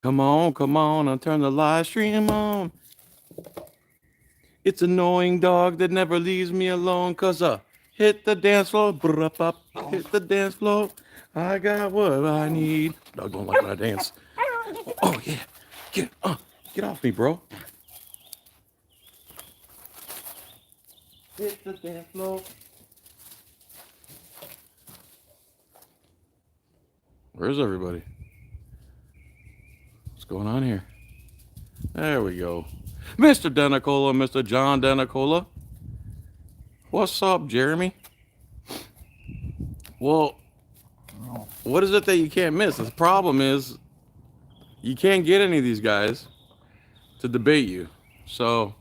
come on, and turn the live stream on. It's annoying dog that never leaves me alone, cause hit the dance floor, up, hit the dance floor. I got what I need. Dog don't like when I dance. Oh yeah, get off me, bro. Hit the dance floor. Where's everybody? What's going on here? There we go. Mr. Denicola, Mr. John Denicola. What's up, Jeremy? Well, what is it that you can't miss? The problem is you can't get any of these guys to debate you. So,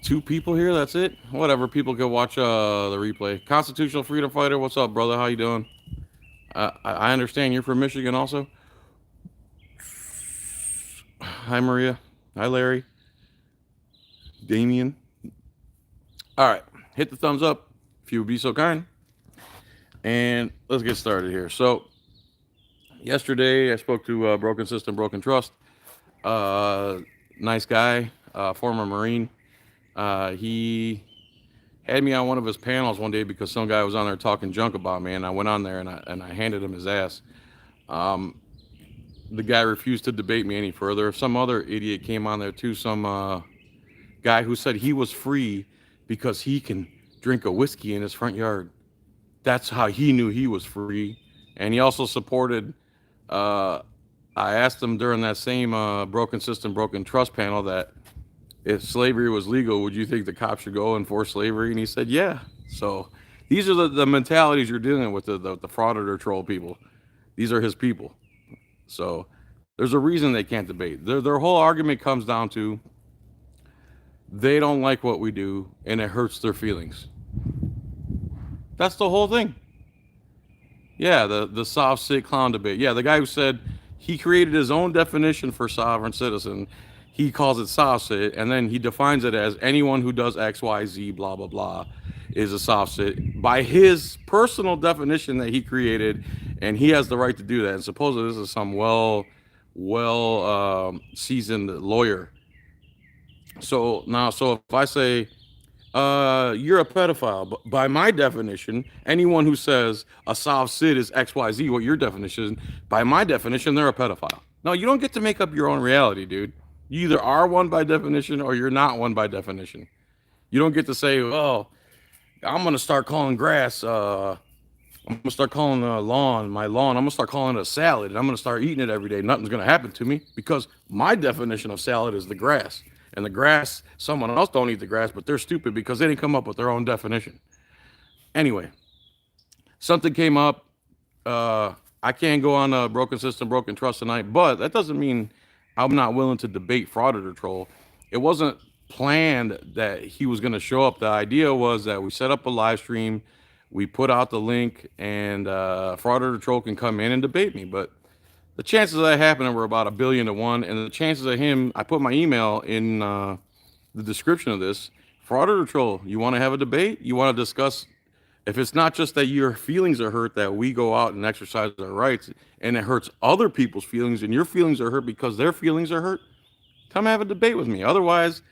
two people here, that's it. Whatever, people can watch the replay. Constitutional Freedom Fighter, what's up, brother? How you doing? I understand you're from Michigan also. Hi, Maria. Hi, Larry. Damien. All right, hit the thumbs up if you would be so kind. And let's get started here. So, yesterday I spoke to Broken System, Broken Trust. Nice guy, former Marine. He had me on one of his panels one day because some guy was on there talking junk about me, and I went on there and I handed him his ass. The guy refused to debate me any further. Some other idiot came on there too, some guy who said he was free because he can drink a whiskey in his front yard. That's how he knew he was free. And he also supported, I asked him during that same Broken System, Broken Trust panel that if slavery was legal, would you think the cops should go enforce slavery? And he said, yeah. So these are the mentalities you're dealing with, the frauditor troll people. These are his people. So there's a reason they can't debate. Their whole argument comes down to they don't like what we do and it hurts their feelings. That's the whole thing. Yeah, the soft sit clown debate. Yeah, the guy who said he created his own definition for sovereign citizen. He calls it soft sit, and then he defines it as anyone who does X, Y, Z, blah, blah, blah, is a soft sit by his personal definition that he created, and he has the right to do that. And supposedly this is some seasoned lawyer. So if I say you're a pedophile, but by my definition, anyone who says a soft sit is X, Y, Z, what your definition is, by my definition, they're a pedophile. No, you don't get to make up your own reality, dude. You either are one by definition or you're not one by definition. You don't get to say, oh, I'm going to start calling grass, I'm going to start calling my lawn, I'm going to start calling it a salad, and I'm going to start eating it every day. Nothing's going to happen to me because my definition of salad is the grass. And the grass, someone else don't eat the grass, but they're stupid because they didn't come up with their own definition. Anyway, something came up. I can't go on a Broken System, Broken Trust tonight, but that doesn't mean I'm not willing to debate Frauditor Troll. It wasn't planned that he was going to show up. The idea was that we set up a live stream, we put out the link, and Frauditor Troll can come in and debate me. But the chances of that happening were about 1,000,000,000 to 1, and the chances of him, I put my email in the description of this. Frauditor Troll, you want to have a debate? You want to discuss, if it's not just that your feelings are hurt, that we go out and exercise our rights, and it hurts other people's feelings, and your feelings are hurt because their feelings are hurt, come have a debate with me. Otherwise,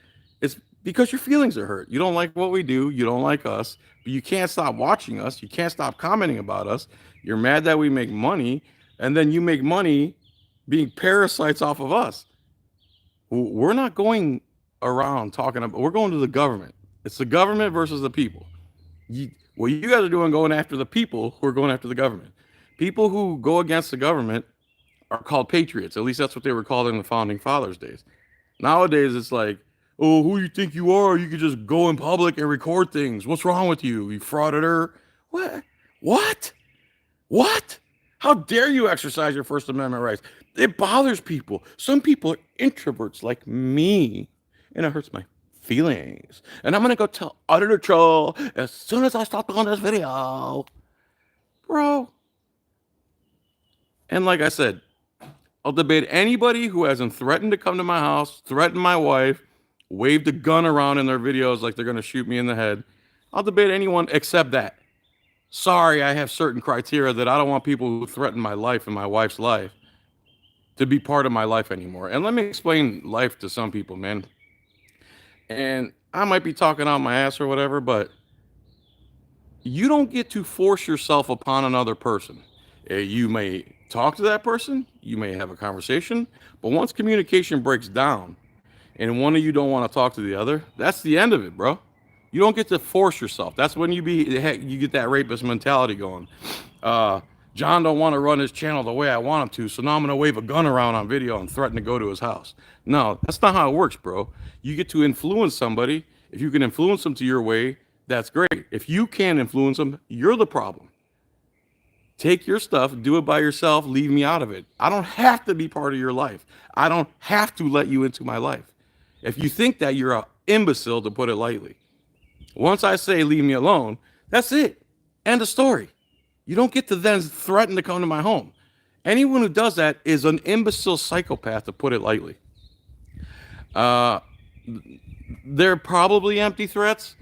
it's because your feelings are hurt. You don't like what we do. You don't like us. But you can't stop watching us. You can't stop commenting about us. You're mad that we make money. And then you make money being parasites off of us. We're not going around talking about, we're going to the government. It's the government versus the people. What you guys are doing, going after the people who are going after the government. People who go against the government are called patriots. At least that's what they were called in the Founding Fathers days. Nowadays, it's like, oh, who you think you are? You can just go in public and record things. What's wrong with you, you frauditor? What? How dare you exercise your First Amendment rights? It bothers people. Some people are introverts like me, and it hurts my feelings. And I'm going to go tell Auditor Troll as soon as I stop doing this video. Bro. And like I said, I'll debate anybody who hasn't threatened to come to my house, threatened my wife, waved a gun around in their videos like they're going to shoot me in the head. I'll debate anyone except that. Sorry, I have certain criteria that I don't want people who threaten my life and my wife's life. to be part of my life anymore. And let me explain life to some people, man. And I might be talking out my ass or whatever, but you don't get to force yourself upon another person. You may talk to that person, you may have a conversation, but once communication breaks down and one of you don't want to talk to the other, that's the end of it, bro. You don't get to force yourself. That's when you get that rapist mentality going. John don't want to run his channel the way I want him to, so now I'm going to wave a gun around on video and threaten to go to his house. No, that's not how it works, bro. You get to influence somebody. If you can influence them to your way, that's great. If you can't influence them, you're the problem. Take your stuff, do it by yourself, leave me out of it. I don't have to be part of your life. I don't have to let you into my life. If you think that, you're an imbecile, to put it lightly. Once I say leave me alone, that's it. End of story. You don't get to then threaten to come to my home. Anyone who does that is an imbecile psychopath, to put it lightly. They're probably empty threats,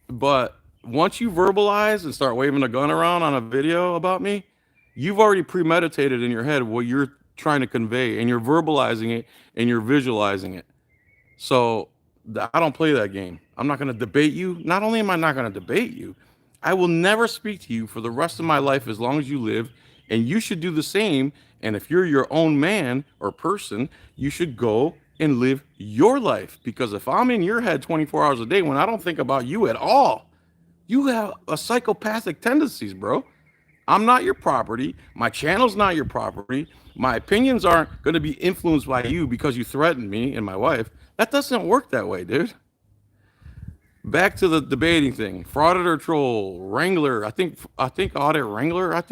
but once you verbalize and start waving a gun around on a video about me, you've already premeditated in your head what you're trying to convey, and you're verbalizing it and you're visualizing it. So I don't play that game. I'm not going to debate you. Not only am I not going to debate you, I will never speak to you for the rest of my life as long as you live, and you should do the same. And if you're your own man or person, you should go and live your life, because if I'm in your head 24 hours a day when I don't think about you at all, you have a psychopathic tendencies, bro. I'm not your property. My channel's not your property. My opinions aren't going to be influenced by you because you threatened me and my wife. That doesn't work that way, dude. Back to the debating thing. Frauditor, troll, Wrangler. I think Audit Wrangler. I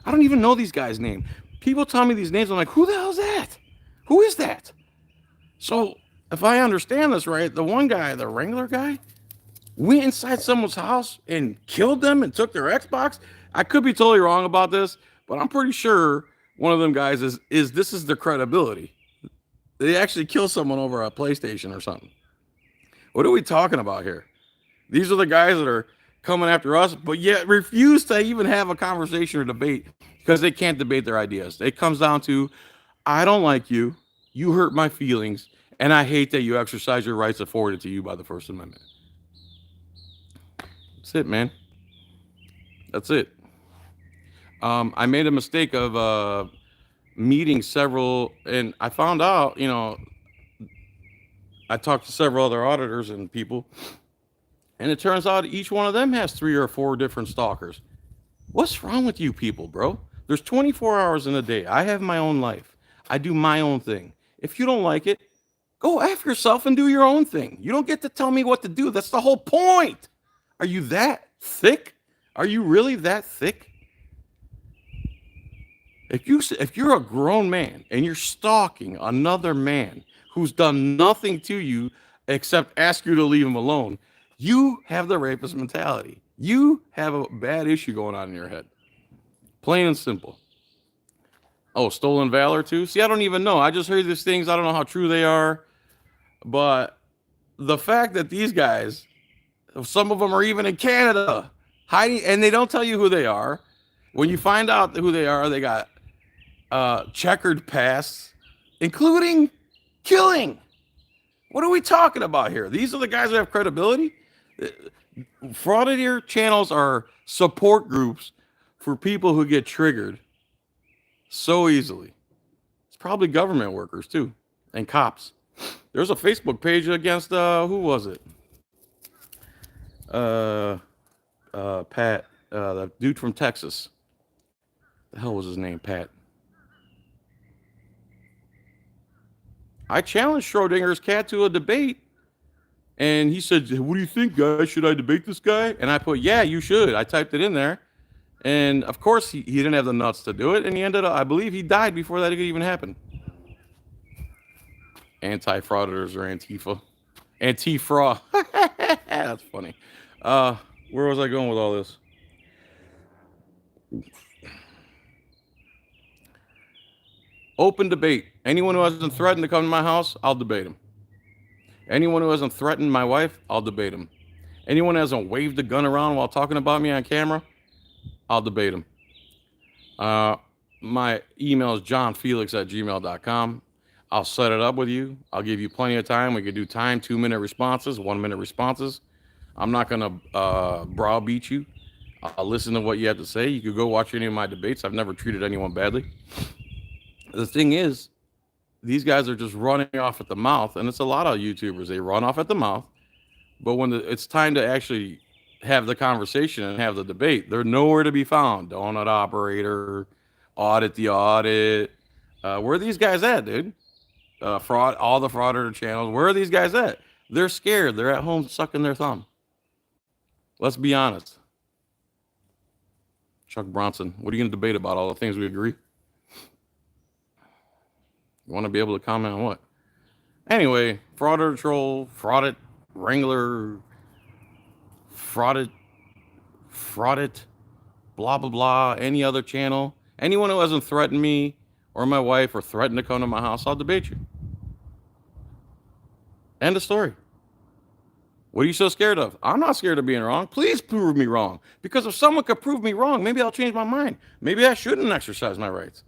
don't even know these guys' name. People tell me these names. I'm like, who the hell's that? Who is that? So if I understand this right, the one guy, the Wrangler guy, went inside someone's house and killed them and took their Xbox. I could be totally wrong about this, but I'm pretty sure one of them guys is this is their credibility. They actually kill someone over a PlayStation or something. What are we talking about here? These are the guys that are coming after us, but yet refuse to even have a conversation or debate because they can't debate their ideas. It comes down to, I don't like you, you hurt my feelings, and I hate that you exercise your rights afforded to you by the First Amendment. That's it, man. That's it. I made a mistake of meeting several, and I found out, I talked to several other auditors and people, and it turns out each one of them has 3 or 4 different stalkers. What's wrong with you people, bro? There's 24 hours in a day. I have my own life. I do my own thing. If you don't like it, go F yourself and do your own thing. You don't get to tell me what to do. That's the whole point. Are you that thick? Are you really that thick? If you're a grown man and you're stalking another man who's done nothing to you except ask you to leave him alone, you have the rapist mentality. You have a bad issue going on in your head. Plain and simple. Oh, stolen valor too? See, I don't even know. I just heard these things. I don't know how true they are. But the fact that these guys, some of them are even in Canada, hiding, and they don't tell you who they are. When you find out who they are, they got checkered pasts, including killing. What are we talking about here? These are the guys that have credibility. Frauditor channels are support groups for people who get triggered so easily. It's probably government workers too, and cops. There's a Facebook page against who was it? Pat, the dude from Texas. The hell was his name? Pat. I challenged Schrodinger's cat to a debate, and he said, "What do you think, guys? Should I debate this guy?" And I put, "Yeah, you should." I typed it in there, and of course he didn't have the nuts to do it, and he ended up, I believe he died before that could even happen. Anti-frauditors or Antifa. Anti-fraud. That's funny. Where was I going with all this? Open debate. Anyone who hasn't threatened to come to my house, I'll debate him. Anyone who hasn't threatened my wife, I'll debate him. Anyone who hasn't waved a gun around while talking about me on camera, I'll debate him. my email is JohnFilax@gmail.com. I'll set it up with you. I'll give you plenty of time. We could do time, 2-minute responses, 1-minute responses. I'm not going to browbeat you. I'll listen to what you have to say. You could go watch any of my debates. I've never treated anyone badly. The thing is, these guys are just running off at the mouth, and it's a lot of YouTubers. They run off at the mouth, but when it's time to actually have the conversation and have the debate, they're nowhere to be found. Donut operator, audit the audit. Where are these guys at, dude? Fraud, all the Frauditor channels. Where are these guys at? They're scared. They're at home sucking their thumb. Let's be honest. Chuck Bronson, what are you going to debate about? All the things we agree? You want to be able to comment on what? Anyway, Frauditor troll, fraudit, wrangler, fraudit, blah, blah, blah, any other channel. Anyone who hasn't threatened me or my wife or threatened to come to my house, I'll debate you. End of story. What are you so scared of? I'm not scared of being wrong. Please prove me wrong. Because if someone could prove me wrong, maybe I'll change my mind. Maybe I shouldn't exercise my rights.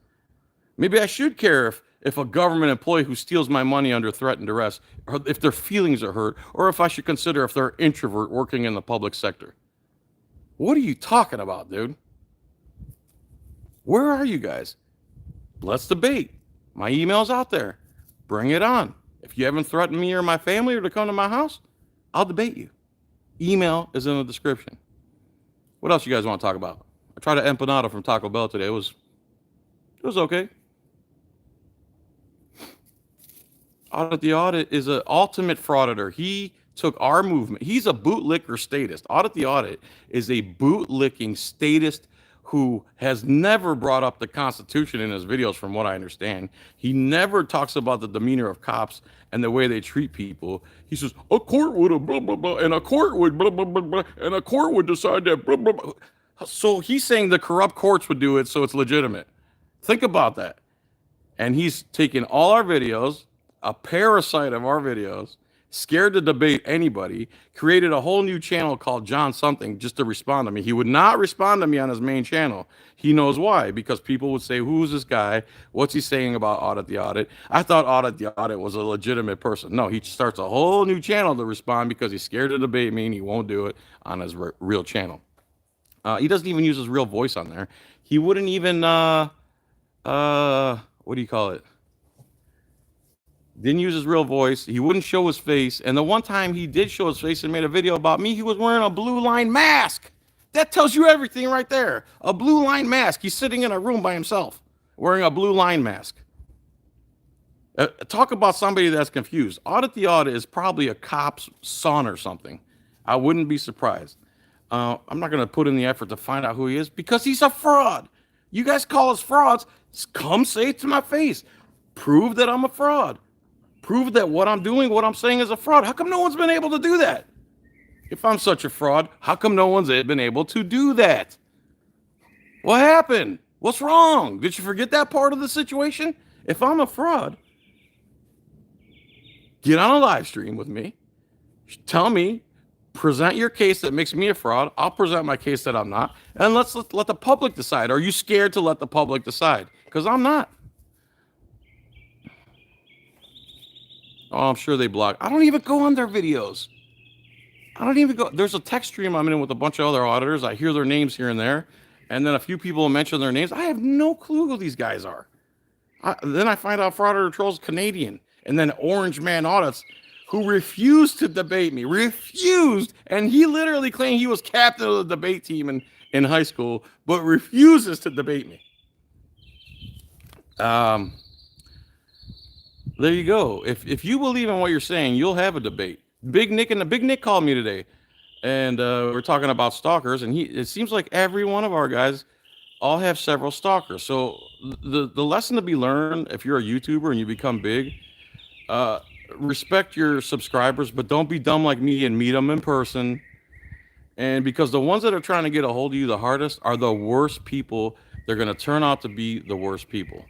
Maybe I should care if a government employee who steals my money under threat and duress, or if their feelings are hurt, or if I should consider if they're an introvert working in the public sector. What are you talking about, dude? Where are you guys? Let's debate. My email's out there. Bring it on. If you haven't threatened me or my family or to come to my house, I'll debate you. Email is in the description. What else you guys want to talk about? I tried an empanada from Taco Bell today. It was okay. Audit the Audit is an ultimate frauditor. He took our movement. He's a bootlicker statist. Audit the Audit is a bootlicking statist who has never brought up the Constitution in his videos, from what I understand. He never talks about the demeanor of cops and the way they treat people. He says, a court would have blah, blah, blah, and a court would blah, blah, blah, blah, and a court would decide that blah, blah, blah. So he's saying the corrupt courts would do it, so it's legitimate. Think about that. And he's taken all our videos, a parasite of our videos, scared to debate anybody, created a whole new channel called John something just to respond to me. He would not respond to me on his main channel. He knows why, because people would say, who's this guy? What's he saying about Audit the Audit? I thought Audit the Audit was a legitimate person. No, he starts a whole new channel to respond because he's scared to debate me and he won't do it on his real channel. He doesn't even use his real voice on there. He wouldn't even, what do you call it? Didn't use his real voice. He wouldn't show his face. And the one time he did show his face and made a video about me, he was wearing a blue line mask. That tells you everything right there. A blue line mask. He's sitting in a room by himself wearing a blue line mask. Talk about somebody that's confused. Audit the Audit is probably a cop's son or something. I wouldn't be surprised. I'm not going to put in the effort to find out who he is because he's a fraud. You guys call us frauds. Come say it to my face. Prove that I'm a fraud. Prove that what I'm doing, what I'm saying is a fraud. How come no one's been able to do that? If I'm such a fraud, how come no one's been able to do that? What happened? What's wrong? Did you forget that part of the situation? If I'm a fraud, get on a live stream with me. Tell me, present your case that makes me a fraud. I'll present my case that I'm not. And let's let the public decide. Are you scared to let the public decide? Because I'm not. Oh, I'm sure they block. I don't even go on their videos. I don't even go. There's a text stream I'm in with a bunch of other auditors. I hear their names here and there. And then a few people mention their names. I have no clue who these guys are. Then I find out Frauditor Troll's Canadian. And then Orange Man Audits, who refused to debate me. Refused. And he literally claimed he was captain of the debate team in high school, but refuses to debate me. There you go. If you believe in what you're saying, you'll have a debate. Big Nick called me today, and we're talking about stalkers. And it seems like every one of our guys all have several stalkers. So the lesson to be learned, if you're a YouTuber and you become big, respect your subscribers, but don't be dumb like me and meet them in person. And because the ones that are trying to get a hold of you the hardest are the worst people, they're going to turn out to be the worst people.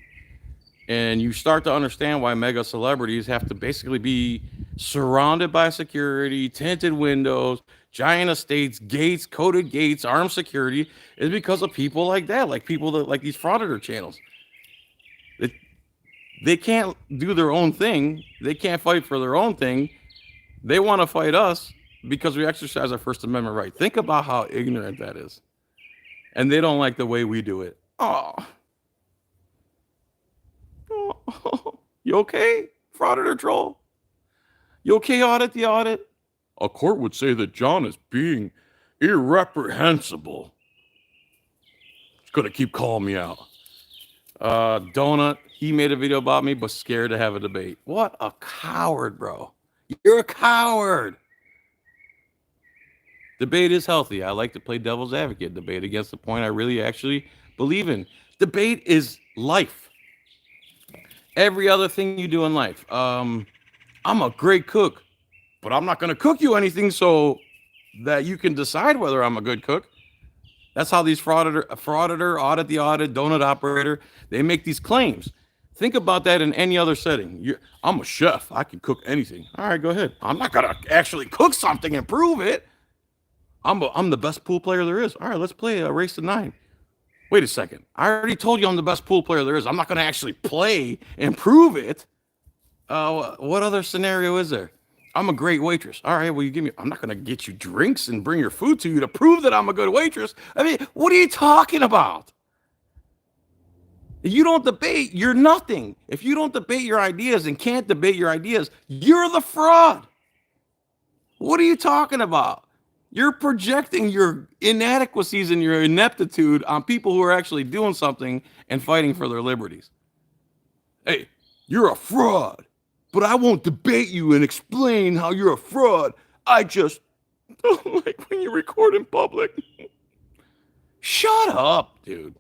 And you start to understand why mega celebrities have to basically be surrounded by security, tinted windows, giant estates, gates, coded gates, armed security, is because of people like that, like people that like these Frauditor channels. They can't do their own thing. They can't fight for their own thing. They want to fight us because we exercise our First Amendment right. Think about how ignorant that is. And they don't like the way we do it. Oh. You okay, Frauditor troll? You okay, Audit the Audit? A court would say that John is being irreprehensible. He's going to keep calling me out. Donut, he made a video about me, but scared to have a debate. What a coward, bro. You're a coward. Debate is healthy. I like to play devil's advocate. Debate against the point I really actually believe in. Debate is life. Every other thing you do in life. I'm a great cook, but I'm not going to cook you anything so that you can decide whether I'm a good cook. That's how these frauditor, audit the audit, donut operator, they make these claims. Think about that in any other setting. I'm a chef. I can cook anything. All right, go ahead. I'm not going to actually cook something and prove it. I'm the best pool player there is. All right, let's play a race to 9. Wait a second. I already told you I'm the best pool player there is. I'm not going to actually play and prove it. What other scenario is there? I'm a great waitress. All right, well, I'm not going to get you drinks and bring your food to you to prove that I'm a good waitress. I mean, what are you talking about? If you don't debate, you're nothing. If you don't debate your ideas and can't debate your ideas, you're the fraud. What are you talking about? You're projecting your inadequacies and your ineptitude on people who are actually doing something and fighting for their liberties. Hey, you're a fraud. But I won't debate you and explain how you're a fraud. I just don't like when you record in public. Shut up, dude.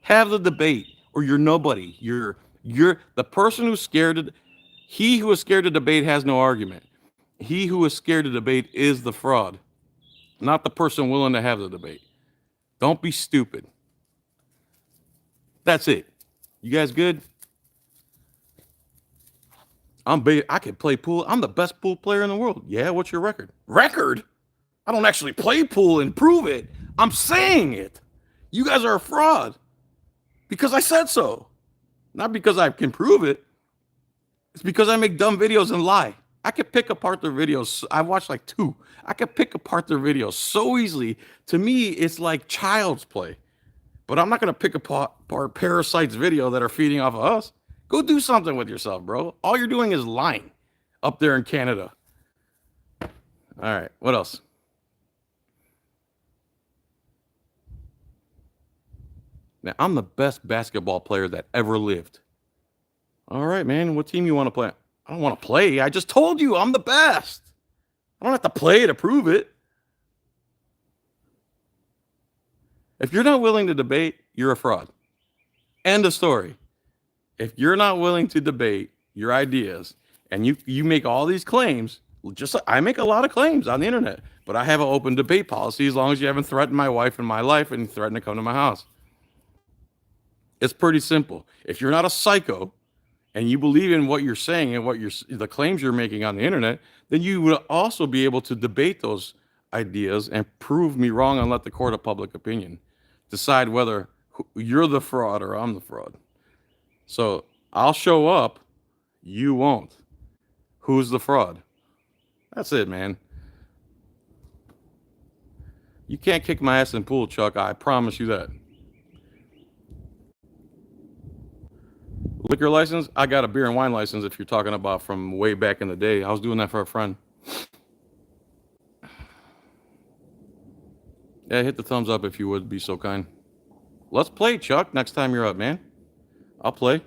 Have the debate, or you're nobody. You're the person who's scared. He who is scared to debate has no argument. He who is scared to debate is the fraud, not the person willing to have the debate. Don't be stupid. That's it. You guys good? I can play pool. I'm the best pool player in the world. Yeah, what's your record? Record? I don't actually play pool and prove it. I'm saying it. You guys are a fraud because I said so. Not because I can prove it. It's because I make dumb videos and lie. I can pick apart their videos. I've watched like 2. I can pick apart their videos so easily. To me, it's like child's play. But I'm not going to pick apart parasites video that are feeding off of us. Go do something with yourself, bro. All you're doing is lying up there in Canada. All right, what else? Now, I'm the best basketball player that ever lived. All right, man, what team you want to play? I don't want to play. I just told you I'm the best. I don't have to play to prove it. If you're not willing to debate, you're a fraud. End of story. If you're not willing to debate your ideas and you make all these claims, just like I make a lot of claims on the internet, but I have an open debate policy as long as you haven't threatened my wife and my life and threatened to come to my house. It's pretty simple. If you're not a psycho and you believe in what you're saying and the claims you're making on the internet, then you will also be able to debate those ideas and prove me wrong and let the court of public opinion decide whether you're the fraud or I'm the fraud. So I'll show up, you won't. Who's the fraud? That's it, man. You can't kick my ass in pool, Chuck. I promise you that. Liquor license? I got a beer and wine license if you're talking about from way back in the day. I was doing that for a friend. Yeah, hit the thumbs up if you would be so kind. Let's play, Chuck, next time you're up, man. I'll play.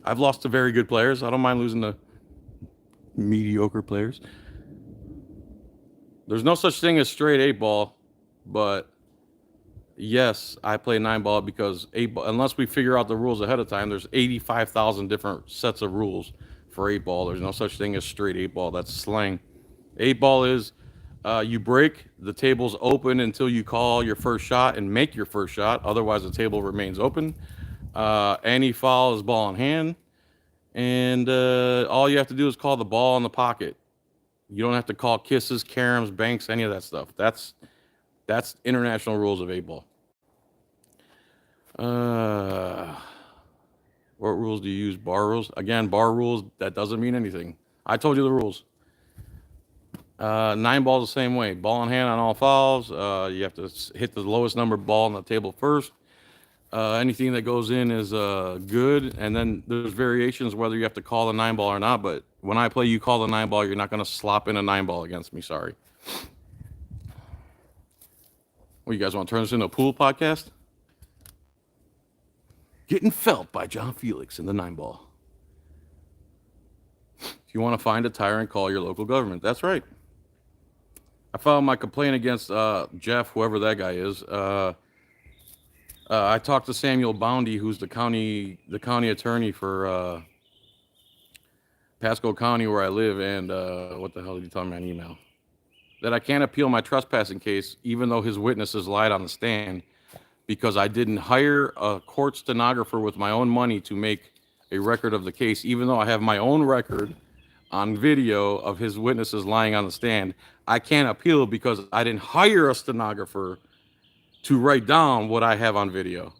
I've lost to very good players. I don't mind losing to mediocre players. There's no such thing as straight 8-ball, but yes, I play 9-ball because 8-ball, unless we figure out the rules ahead of time, there's 85,000 different sets of rules for 8-ball. There's no such thing as straight 8-ball. That's slang. 8-ball is you break, the table's open until you call your first shot and make your first shot. Otherwise, the table remains open. Any foul is ball in hand. And all you have to do is call the ball in the pocket. You don't have to call kisses, caroms, banks, any of that stuff. That's international rules of 8-ball. Uh, what rules do you use? Bar rules? Again, bar rules, that doesn't mean anything. I told you the rules. 9 balls the same way. Ball in hand on all fouls. You have to hit the lowest number ball on the table first. Anything that goes in is good. And then there's variations whether you have to call the 9 ball or not. But when I play, you call the 9 ball. You're not going to slop in a 9 ball against me. Sorry. What, you guys want to turn this into a pool podcast? Getting felt by JohnFilax in the 9 ball. If you want to find a tyrant, call your local government. That's right. I filed my complaint against Jeff, whoever that guy is. I talked to Samuel Boundy, who's the county attorney for Pasco County, where I live, and what the hell did he tell me on email? That I can't appeal my trespassing case, even though his witnesses lied on the stand, because I didn't hire a court stenographer with my own money to make a record of the case, even though I have my own record on video of his witnesses lying on the stand. I can't appeal because I didn't hire a stenographer to write down what I have on video.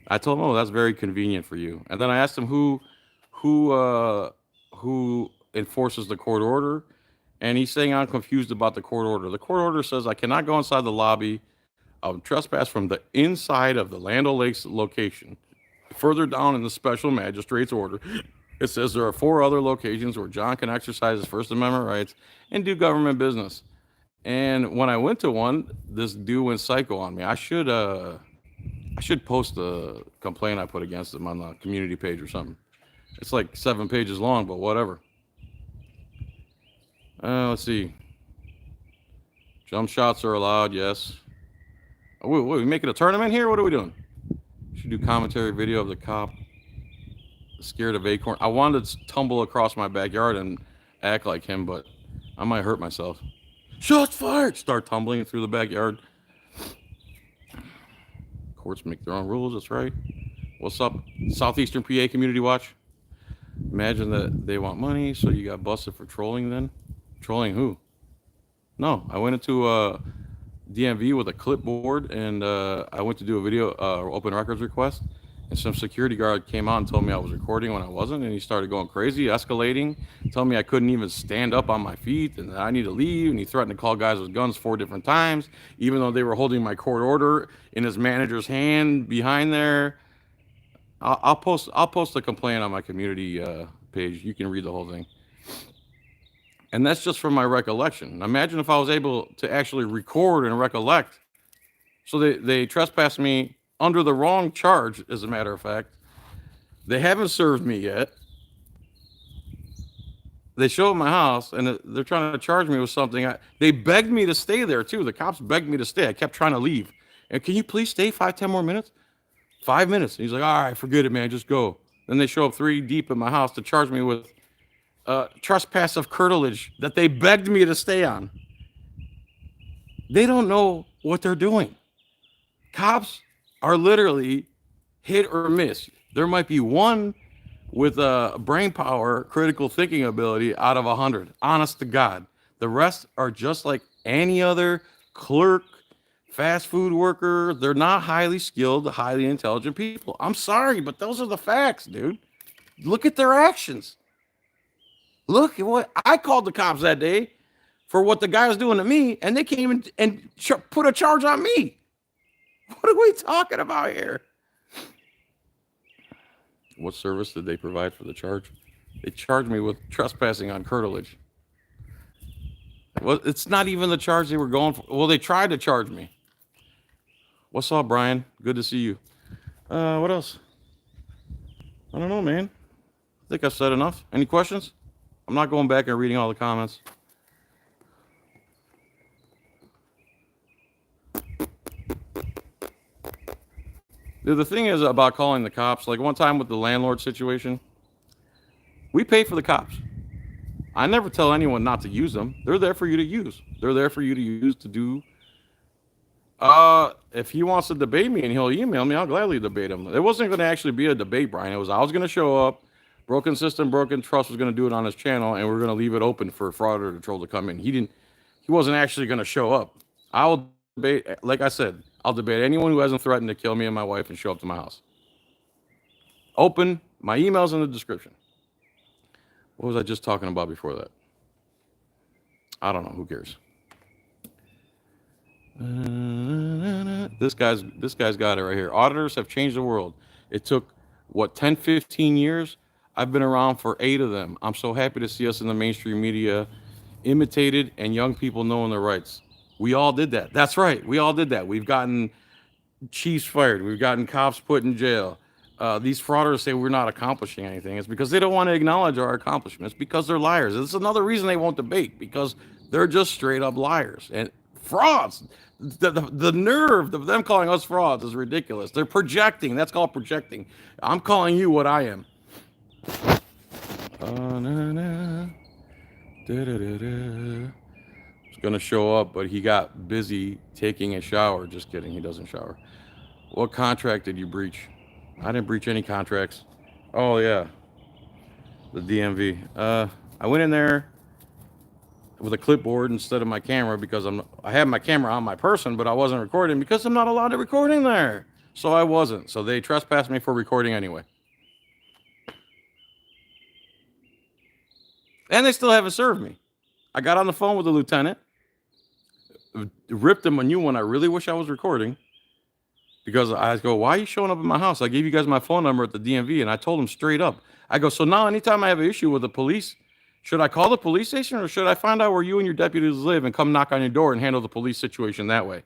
I told him, oh, that's very convenient for you. And then I asked him who enforces the court order. And he's saying I'm confused about the court order. The court order says I cannot go inside the lobby. I'll trespass from the inside of the Land O'Lakes location. Further down in the special magistrate's order, it says there are 4 other locations where John can exercise his First Amendment rights and do government business. And when I went to one, this dude went psycho on me. I should post a complaint I put against him on the community page or something. It's like 7 pages long, but whatever. Let's see. Jump shots are allowed, yes. What, we making a tournament here? What are we doing? Should do commentary video of the cop scared of acorn. I wanted to tumble across my backyard and act like him, but I might hurt myself. Shots fired! Start tumbling through the backyard. Courts make their own rules, that's right. What's up, Southeastern PA Community Watch? Imagine that they want money, so you got busted for trolling then? Trolling who? No, I went into DMV with a clipboard, and I went to do a video open records request, and some security guard came out and told me I was recording when I wasn't, and he started going crazy, escalating, telling me I couldn't even stand up on my feet and that I need to leave, and he threatened to call guys with guns 4 different times, even though they were holding my court order in his manager's hand behind there. I'll post a complaint on my community page. You can read the whole thing. And that's just from my recollection. Imagine if I was able to actually record and recollect. So they trespassed me under the wrong charge, as a matter of fact. They haven't served me yet. They show up my house, and they're trying to charge me with something. They begged me to stay there, too. The cops begged me to stay. I kept trying to leave. And can you please stay 5-10 more minutes? 5 minutes. And he's like, all right, forget it, man. Just go. Then they show up 3 deep in my house to charge me with trespass of curtilage that they begged me to stay on. They don't know what they're doing. Cops are literally hit or miss. There might be one with brain power, critical thinking ability out of 100. Honest to God. The rest are just like any other clerk, fast food worker. They're not highly skilled, highly intelligent people. I'm sorry, but those are the facts, dude. Look at their actions. Look at what I called the cops that day for what the guy was doing to me, and they came and put a charge on me. What are we talking about here? What service did they provide for the charge? They charged me with trespassing on curtilage. Well, it's not even the charge they were going for. Well, they tried to charge me. What's up, Brian? Good to see you. What else? I don't know, man. I think I've said enough. Any questions? I'm not going back and reading all the comments. The thing is about calling the cops, like one time with the landlord situation, we pay for the cops. I never tell anyone not to use them. They're there for you to use. They're there for you to use to do. If he wants to debate me and he'll email me, I'll gladly debate him. It wasn't going to actually be a debate, Brian. I was going to show up. Broken System, Broken Trust was going to do it on his channel, and we're going to leave it open for Frauditor to come in. He wasn't actually going to show up. I'll debate, like I said, I'll debate anyone who hasn't threatened to kill me and my wife and show up to my house. Open. My email's in the description. What was I just talking about before that? I don't know. Who cares? This guy's got it right here. Auditors have changed the world. It took, what, 10, 15 years? I've been around for 8 of them. I'm so happy to see us in the mainstream media imitated and young people knowing their rights. We all did that. That's right. We all did that. We've gotten chiefs fired. We've gotten cops put in jail. These frauders say we're not accomplishing anything. It's because they don't want to acknowledge our accomplishments because they're liars. It's another reason they won't debate, because they're just straight up liars and frauds. The nerve of them calling us frauds is ridiculous. They're projecting. That's called projecting. I'm calling you what I am. It's gonna show up, but he got busy taking a shower. Just kidding. He doesn't shower. What contract did you breach? I didn't breach any contracts. Oh yeah, the DMV. I went in there with a clipboard instead of my camera because I had my camera on my person, but I wasn't recording because I'm not allowed to record in there. So I wasn't. So they trespassed me for recording anyway. And they still haven't served me. I got on the phone with the lieutenant, ripped him a new one. I really wish I was recording, because I go, why are you showing up at my house? I gave you guys my phone number at the DMV, and I told him straight up. I go, so now anytime I have an issue with the police, should I call the police station, or should I find out where you and your deputies live and come knock on your door and handle the police situation that way?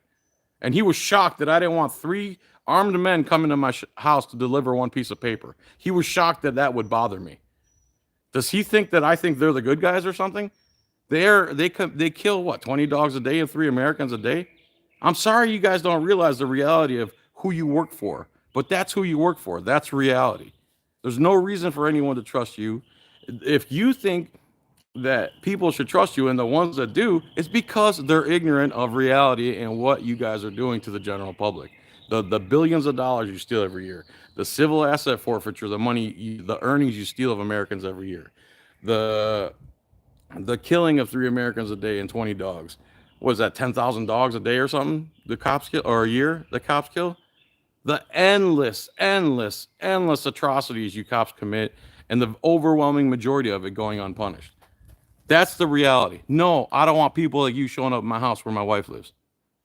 And he was shocked that I didn't want 3 armed men coming to my house to deliver one piece of paper. He was shocked that that would bother me. Does he think that I think they're the good guys or something? They kill what, 20 dogs a day and 3 Americans a day? I'm sorry you guys don't realize the reality of who you work for, but that's who you work for. That's reality. There's no reason for anyone to trust you. If you think that people should trust you, and the ones that do, it's because they're ignorant of reality and what you guys are doing to the general public. The billions of dollars you steal every year, the civil asset forfeiture, the money, the earnings you steal of Americans every year, the killing of 3 Americans a day and 20 dogs. What is that, 10,000 dogs a day or something? The cops kill, or a year the cops kill? The endless atrocities you cops commit, and the overwhelming majority of it going unpunished. That's the reality. No, I don't want people like you showing up at my house where my wife lives.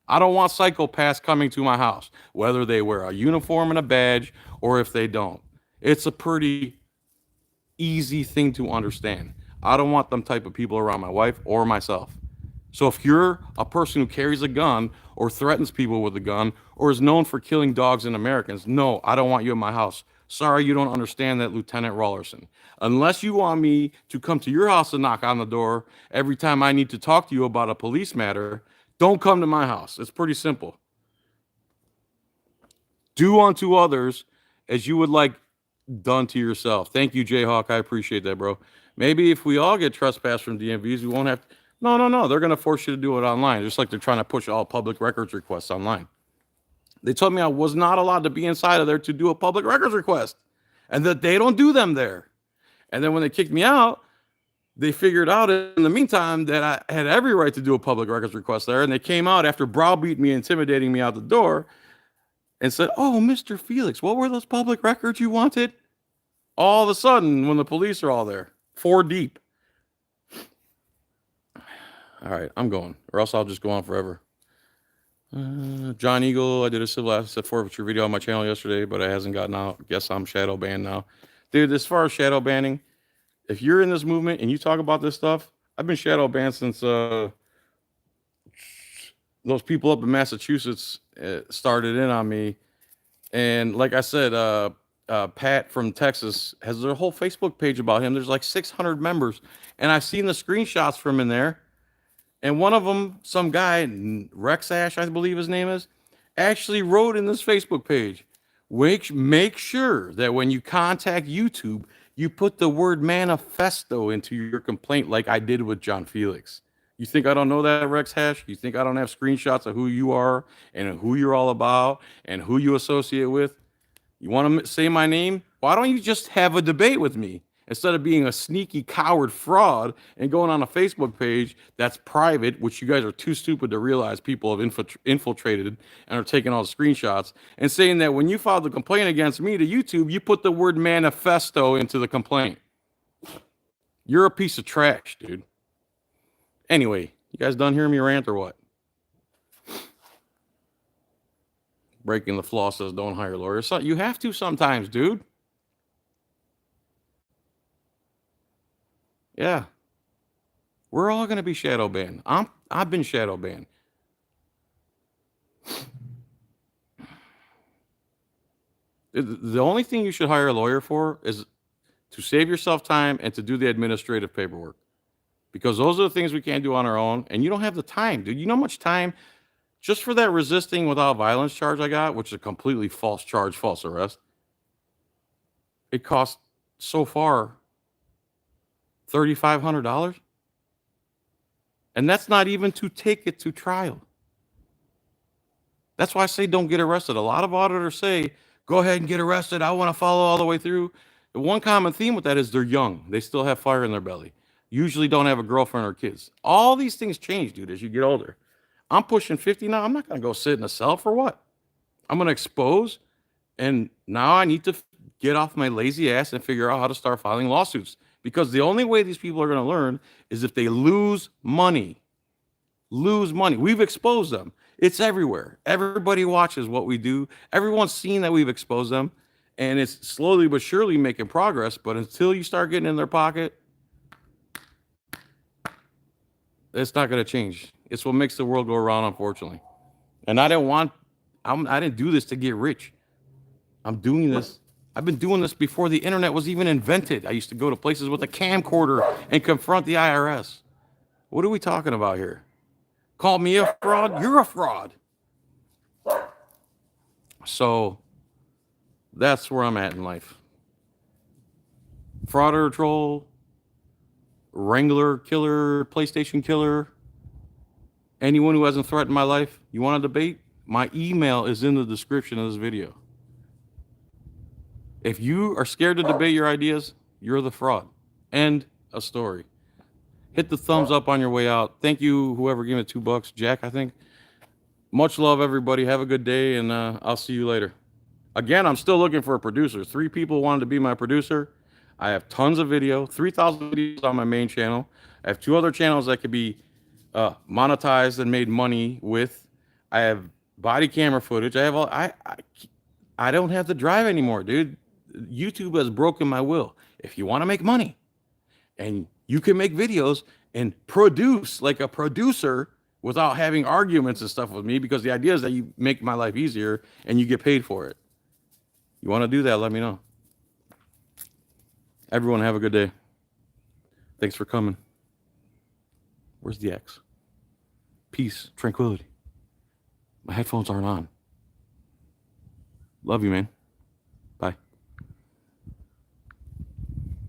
I don't want psychopaths coming to my house, whether they wear a uniform and a badge or if they don't. It's a pretty easy thing to understand. I don't want them type of people around my wife or myself. So if you're a person who carries a gun or threatens people with a gun or is known for killing dogs and Americans, no, I don't want you in my house. Sorry, you don't understand that, Lieutenant Rawlerson. Unless you want me to come to your house and knock on the door every time I need to talk to you about a police matter, don't come to my house. It's pretty simple. Do unto others as you would like done to yourself. Thank you, Jayhawk. I appreciate that, bro. Maybe if we all get trespassed from DMVs, we won't have to. No. They're going to force you to do it online, just like they're trying to push all public records requests online. They told me I was not allowed to be inside of there to do a public records request, and that they don't do them there. And then when they kicked me out, they figured out in the meantime that I had every right to do a public records request there. And they came out after browbeating me, intimidating me out the door, and said, oh, Mr. Felix, what were those public records you wanted? All of a sudden, when the police are all there, 4 deep. All right, I'm going, or else I'll just go on forever. John Eagle, I did a civil asset forfeiture video on my channel yesterday, but it hasn't gotten out. Guess I'm shadow banned now. Dude, as far as shadow banning, if you're in this movement and you talk about this stuff, I've been shadow banned since those people up in Massachusetts started in on me. And like I said, Pat from Texas has their whole Facebook page about him. There's like 600 members. And I've seen the screenshots from in there. And one of them, some guy, Rex Ash, I believe his name is, actually wrote in this Facebook page, make sure that when you contact YouTube, you put the word manifesto into your complaint like I did with JohnFilax. You think I don't know that, Rex Hash? You think I don't have screenshots of who you are and who you're all about and who you associate with? You want to say my name? Why don't you just have a debate with me instead of being a sneaky coward fraud and going on a Facebook page that's private, which you guys are too stupid to realize people have infiltrated and are taking all the screenshots, and saying that when you filed the complaint against me to YouTube, you put the word manifesto into the complaint. You're a piece of trash, dude. Anyway, you guys done hearing me rant or what? Breaking the Flaw says don't hire lawyers. So you have to sometimes, dude. Yeah. We're all going to be shadow banned. I've been shadow banned. The only thing you should hire a lawyer for is to save yourself time and to do the administrative paperwork. Because those are the things we can't do on our own. And you don't have the time, dude. You know how much time just for that resisting without violence charge I got, which is a completely false charge, false arrest. It cost so far $3,500. And that's not even to take it to trial. That's why I say don't get arrested. A lot of auditors say, go ahead and get arrested. I want to follow all the way through. The one common theme with that is they're young. They still have fire in their belly. Usually don't have a girlfriend or kids. All these things change, dude, as you get older. I'm pushing 50 now. I'm not going to go sit in a cell for what? I'm going to expose. And now I need to get off my lazy ass and figure out how to start filing lawsuits. Because the only way these people are going to learn is if they lose money. Lose money. We've exposed them. It's everywhere. Everybody watches what we do. Everyone's seen that we've exposed them. And it's slowly but surely making progress. But until you start getting in their pocket, it's not going to change. It's what makes the world go around, unfortunately. And I didn't do this to get rich. I'm doing this. I've been doing this before the internet was even invented. I used to go to places with a camcorder and confront the IRS. What are we talking about here? Call me a fraud? You're a fraud. So that's where I'm at in life. Frauditor troll, Wrangler killer, PlayStation killer. Anyone who hasn't threatened my life, you want to debate? My email is in the description of this video. If you are scared to debate your ideas, you're the fraud. End of story. Hit the thumbs up on your way out. Thank you, whoever gave me $2, Jack, I think. Much love, everybody. Have a good day, and I'll see you later. Again, I'm still looking for a producer. 3 people wanted to be my producer. I have tons of video, 3,000 videos on my main channel. I have 2 other channels that could be monetized and made money with. I have body camera footage. I have all. I don't have to drive anymore, dude. YouTube has broken my will. If you want to make money, and you can make videos and produce like a producer without having arguments and stuff with me, because the idea is that you make my life easier and you get paid for it. You want to do that? Let me know. Everyone, have a good day. Thanks for coming. Where's the X? Peace, tranquility. My headphones aren't on. Love you, man.